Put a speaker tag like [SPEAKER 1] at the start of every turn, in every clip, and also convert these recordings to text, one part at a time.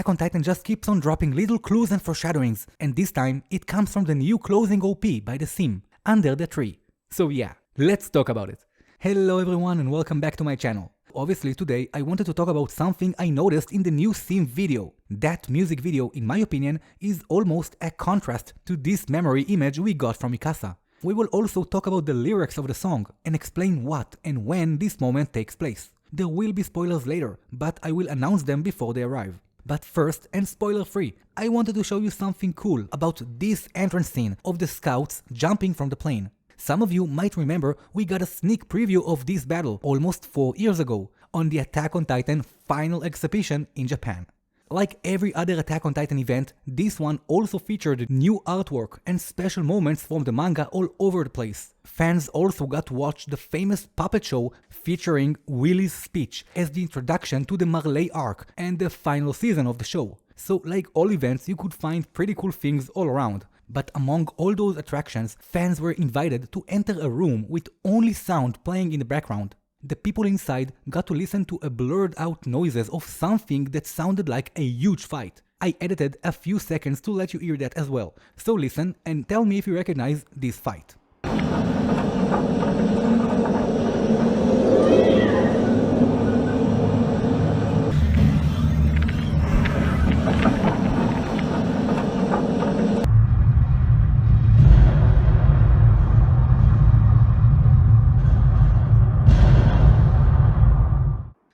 [SPEAKER 1] Attack on Titan just keeps on dropping little clues and foreshadowings, and this time it comes from the new closing OP by the theme, Under the Tree. So yeah, let's talk about it. Hello everyone and welcome back to my channel. Obviously today I wanted to talk about something I noticed in the new theme video. That music video, in my opinion, is almost a contrast to this memory image we got from Mikasa. We will also talk about the lyrics of the song and explain what and when this moment takes place. There will be spoilers later, but I will announce them before they arrive. But first, and spoiler free, I wanted to show you something cool about this entrance scene of the scouts jumping from the plane. Some of you might remember we got a sneak preview of this battle almost 4 years ago on the Attack on Titan final exhibition in Japan. Like every other Attack on Titan event, this one also featured new artwork and special moments from the manga all over the place. Fans also got to watch the famous puppet show featuring Willie's speech as the introduction to the Marley arc and the final season of the show. So like all events, you could find pretty cool things all around. But among all those attractions, fans were invited to enter a room with only sound playing in the background. The people inside got to listen to a blurred out noises of something that sounded like a huge fight. I edited a few seconds to let you hear that as well, so listen and tell me if you recognize this fight.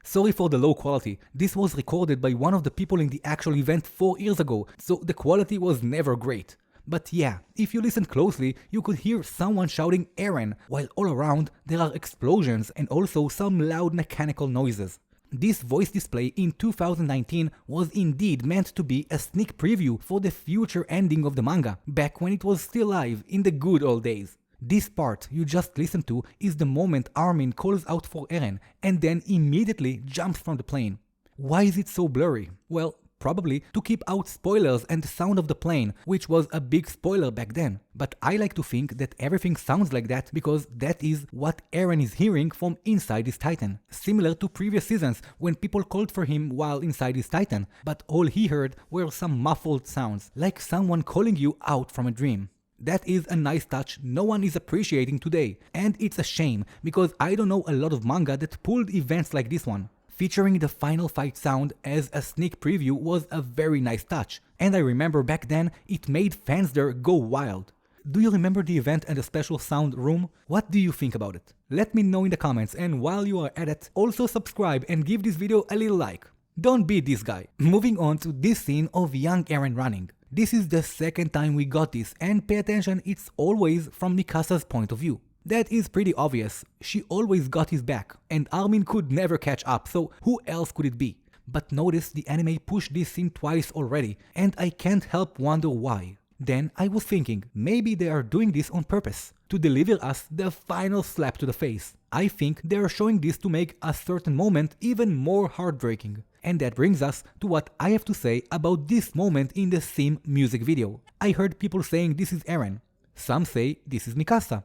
[SPEAKER 1] Sorry for the low quality, this was recorded by one of the people in the actual event 4 years ago, so the quality was never great. But yeah, if you listen closely, you could hear someone shouting Eren, while all around there are explosions and also some loud mechanical noises. This voice display in 2019 was indeed meant to be a sneak preview for the future ending of the manga, back when it was still live in the good old days. This part you just listened to is the moment Armin calls out for Eren and then immediately jumps from the plane. Why is it so blurry? Well, probably to keep out spoilers and the sound of the plane, which was a big spoiler back then. But I like to think that everything sounds like that because that is what Eren is hearing from inside his Titan. Similar to previous seasons when people called for him while inside his Titan, but all he heard were some muffled sounds, like someone calling you out from a dream. That is a nice touch no one is appreciating today, and it's a shame because I don't know a lot of manga that pulled events like this one. Featuring the final fight sound as a sneak preview was a very nice touch, and I remember back then it made fans there go wild. Do you remember the event and the special sound room? What do you think about it? Let me know in the comments, and while you are at it, also subscribe and give this video a little like. Don't be this guy. Moving on to this scene of young Eren running. This is the second time we got this, and pay attention, it's always from Mikasa's point of view. That is pretty obvious, she always got his back, and Armin could never catch up, so who else could it be? But notice the anime pushed this scene twice already, and I can't help wonder why. Then I was thinking, maybe they are doing this on purpose, to deliver us the final slap to the face. I think they are showing this to make a certain moment even more heartbreaking. And that brings us to what I have to say about this moment in the theme music video. I heard people saying this is Eren. Some say this is Mikasa.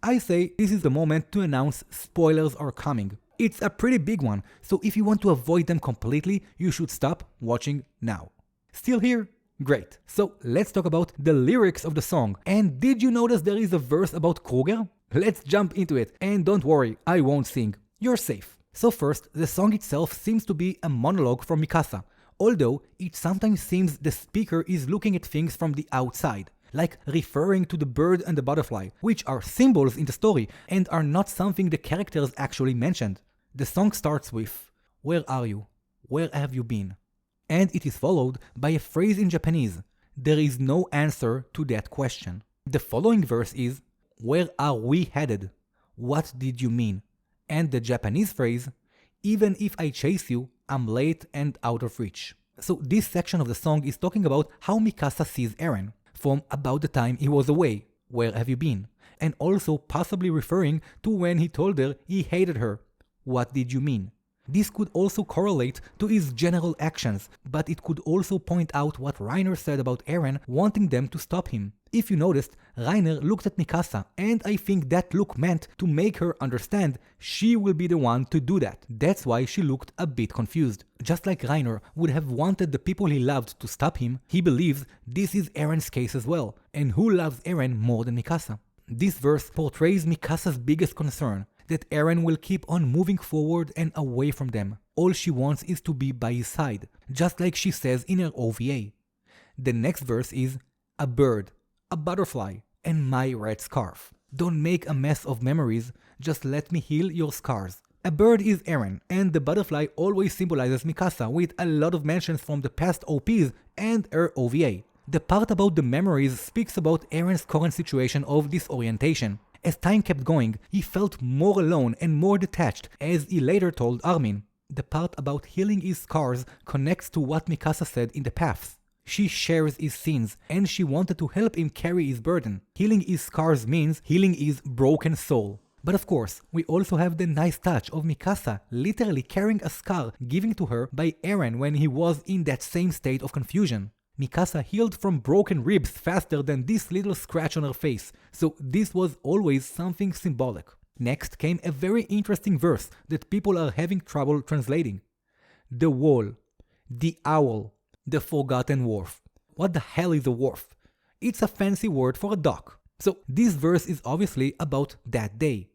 [SPEAKER 1] I say this is the moment to announce spoilers are coming. It's a pretty big one, so if you want to avoid them completely, you should stop watching now. Still here? Great. So let's talk about the lyrics of the song. And did you notice there is a verse about Kruger? Let's jump into it, and don't worry, I won't sing. You're safe. So first, the song itself seems to be a monologue from Mikasa, although it sometimes seems the speaker is looking at things from the outside, like referring to the bird and the butterfly, which are symbols in the story and are not something the characters actually mentioned. The song starts with, "Where are you? Where have you been?" And it is followed by a phrase in Japanese, "There is no answer to that question." The following verse is, "Where are we headed? What did you mean?" And the Japanese phrase, "Even if I chase you, I'm late and out of reach." So this section of the song is talking about how Mikasa sees Eren, from about the time he was away, where have you been? And also possibly referring to when he told her he hated her, what did you mean? This could also correlate to his general actions, but it could also point out what Reiner said about Eren wanting them to stop him. If you noticed, Reiner looked at Mikasa, and I think that look meant to make her understand she will be the one to do that. That's why she looked a bit confused. Just like Reiner would have wanted the people he loved to stop him, he believes this is Eren's case as well. And who loves Eren more than Mikasa? This verse portrays Mikasa's biggest concern, that Eren will keep on moving forward and away from them. All she wants is to be by his side, just like she says in her OVA. The next verse is, a bird, a butterfly, and my red scarf. Don't make a mess of memories, just let me heal your scars. A bird is Eren, and the butterfly always symbolizes Mikasa, with a lot of mentions from the past OPs and her OVA. The part about the memories speaks about Eren's current situation of disorientation. As time kept going, he felt more alone and more detached, as he later told Armin. The part about healing his scars connects to what Mikasa said in the paths. She shares his sins, and she wanted to help him carry his burden. Healing his scars means healing his broken soul. But of course, we also have the nice touch of Mikasa literally carrying a scar given to her by Eren when he was in that same state of confusion. Mikasa healed from broken ribs faster than this little scratch on her face, so this was always something symbolic. Next came a very interesting verse that people are having trouble translating. The wall, the owl, the forgotten wharf. What the hell is a wharf? It's a fancy word for a dock. So this verse is obviously about that day.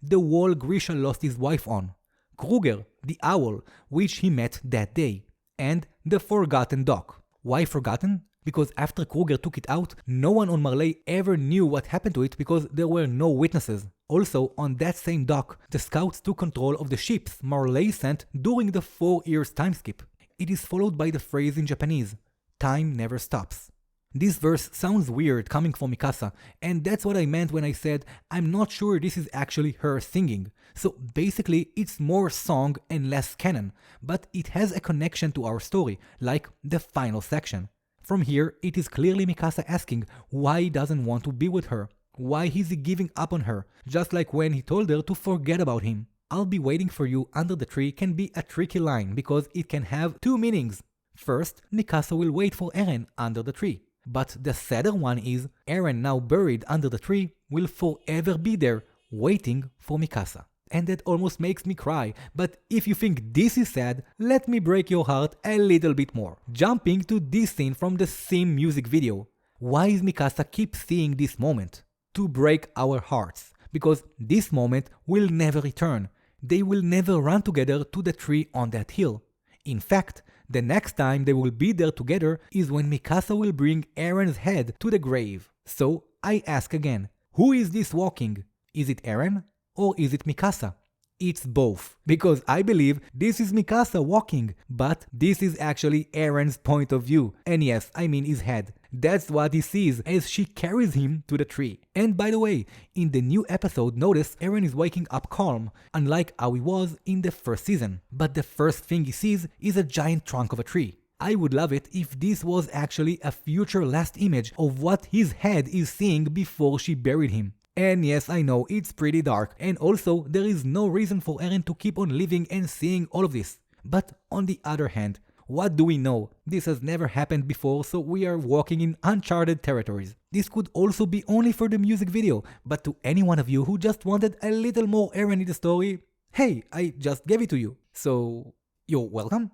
[SPEAKER 1] The wall Grisha lost his wife on. Kruger, the owl, which he met that day. And the forgotten dock. Why forgotten? Because after Kruger took it out, no one on Marley ever knew what happened to it because there were no witnesses. Also, on that same dock, the scouts took control of the ships Marley sent during the 4 years time skip. It is followed by the phrase in Japanese, time never stops. This verse sounds weird coming from Mikasa, and that's what I meant when I said I'm not sure this is actually her singing. So basically it's more song and less canon, but it has a connection to our story, like the final section. From here, it is clearly Mikasa asking why he doesn't want to be with her. Why is he giving up on her, just like when he told her to forget about him. I'll be waiting for you under the tree can be a tricky line because it can have two meanings. First, Mikasa will wait for Eren under the tree. But the sadder one is, Eren now buried under the tree will forever be there, waiting for Mikasa. And that almost makes me cry, but if you think this is sad, let me break your heart a little bit more. Jumping to this scene from the same music video. Why is Mikasa keep seeing this moment? To break our hearts. Because this moment will never return. They will never run together to the tree on that hill. In fact, the next time they will be there together is when Mikasa will bring Eren's head to the grave. So I ask again, who is this walking? Is it Eren or is it Mikasa? It's both, because I believe this is Mikasa walking, but this is actually Eren's point of view, and yes, I mean his head. That's what he sees as she carries him to the tree. And by the way, in the new episode, notice Eren is waking up calm, unlike how he was in the first season. But the first thing he sees is a giant trunk of a tree. I would love it if this was actually a future last image of what his head is seeing before she buried him. And yes, I know, it's pretty dark, and also there is no reason for Eren to keep on living and seeing all of this. But on the other hand, what do we know? This has never happened before, so we are walking in uncharted territories. This could also be only for the music video, but to any one of you who just wanted a little more Eren in the story, hey, I just gave it to you. So, you're welcome.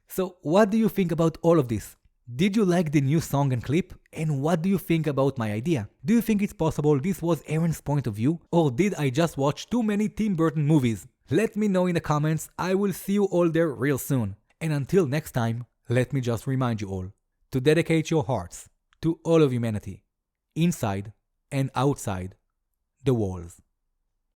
[SPEAKER 1] So, what do you think about all of this? Did you like the new song and clip? And what do you think about my idea? Do you think it's possible this was Eren's point of view? Or did I just watch too many Tim Burton movies? Let me know in the comments, I will see you all there real soon. And until next time, let me just remind you all to dedicate your hearts to all of humanity, inside and outside the walls.